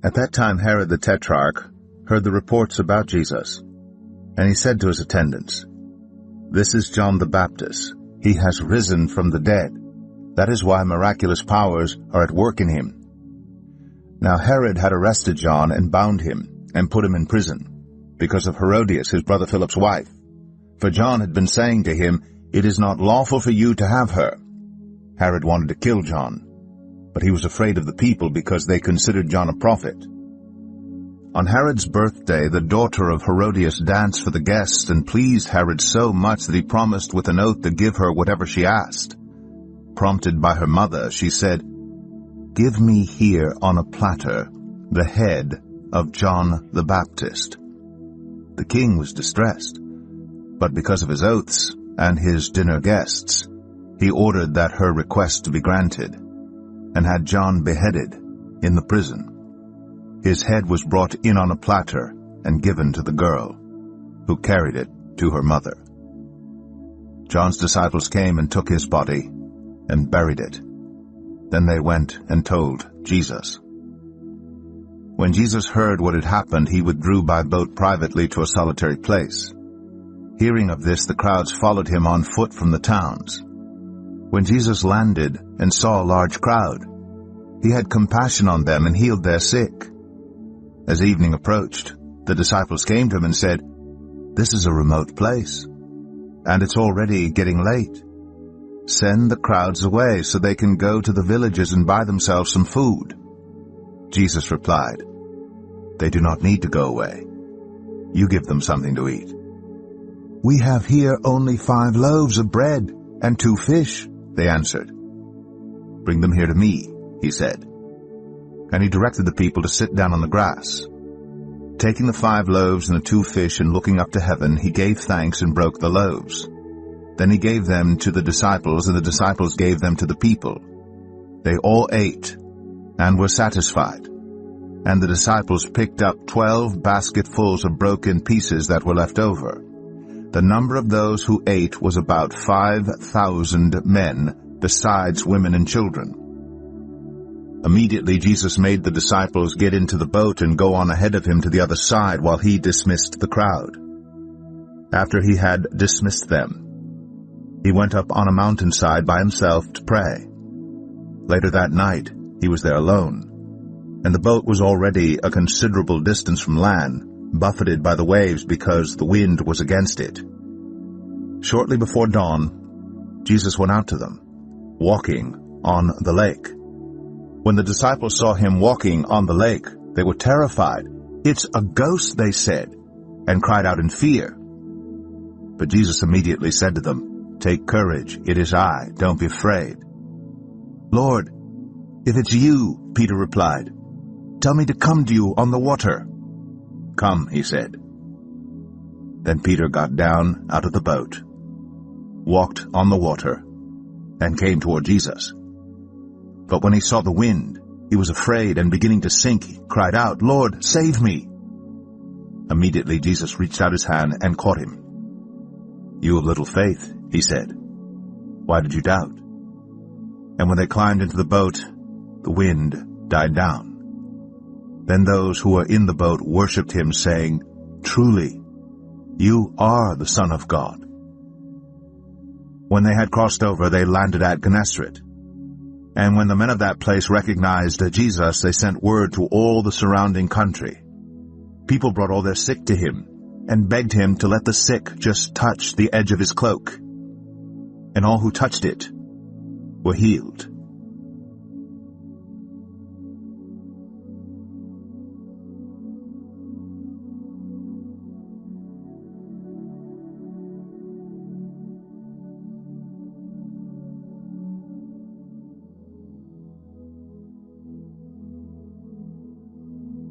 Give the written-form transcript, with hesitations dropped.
At that time Herod the Tetrarch heard the reports about Jesus, and he said to his attendants, "This is John the Baptist. He has risen from the dead. That is why miraculous powers are at work in him." Now Herod had arrested John and bound him and put him in prison, because of Herodias, his brother Philip's wife. For John had been saying to him, "It is not lawful for you to have her." Herod wanted to kill John, but he was afraid of the people because they considered John a prophet. On Herod's birthday, the daughter of Herodias danced for the guests and pleased Herod so much that he promised with an oath to give her whatever she asked. Prompted by her mother, she said, "Give me here on a platter the head of John the Baptist." The king was distressed, but because of his oaths and his dinner guests, he ordered that her request to be granted, and had John beheaded in the prison. His head was brought in on a platter and given to the girl, who carried it to her mother. John's disciples came and took his body and buried it. Then they went and told Jesus. When Jesus heard what had happened, he withdrew by boat privately to a solitary place. Hearing of this, the crowds followed him on foot from the towns. When Jesus landed and saw a large crowd, he had compassion on them and healed their sick. As evening approached, the disciples came to him and said, "This is a remote place, and it's already getting late. Send the crowds away so they can go to the villages and buy themselves some food." Jesus replied, "They do not need to go away. You give them something to eat." "We have here only 5 loaves of bread and 2 fish, they answered. "Bring them here to me," he said. And he directed the people to sit down on the grass. Taking the 5 loaves and the 2 fish and looking up to heaven, he gave thanks and broke the loaves. Then he gave them to the disciples, and the disciples gave them to the people. They all ate and were satisfied. And the disciples picked up 12 basketfuls of broken pieces that were left over. The number of those who ate was about 5,000 men, besides women and children. Immediately Jesus made the disciples get into the boat and go on ahead of him to the other side while he dismissed the crowd. After he had dismissed them, he went up on a mountainside by himself to pray. Later that night he was there alone, and the boat was already a considerable distance from land, buffeted by the waves because the wind was against it. Shortly before dawn, Jesus went out to them, walking on the lake. When the disciples saw him walking on the lake, they were terrified. "It's a ghost," they said, and cried out in fear. But Jesus immediately said to them, "Take courage, it is I, don't be afraid." "Lord, if it's you," Peter replied, "tell me to come to you on the water." "Come," he said. Then Peter got down out of the boat, walked on the water, and came toward Jesus. But when he saw the wind, he was afraid, and beginning to sink, he cried out, "Lord, save me!" Immediately Jesus reached out his hand and caught him. "You of little faith," he said, "why did you doubt?" And when they climbed into the boat, the wind died down. Then those who were in the boat worshipped him, saying, "Truly, you are the Son of God." When they had crossed over, they landed at Gennesaret. And when the men of that place recognized Jesus, they sent word to all the surrounding country. People brought all their sick to him, and begged him to let the sick just touch the edge of his cloak. And all who touched it were healed.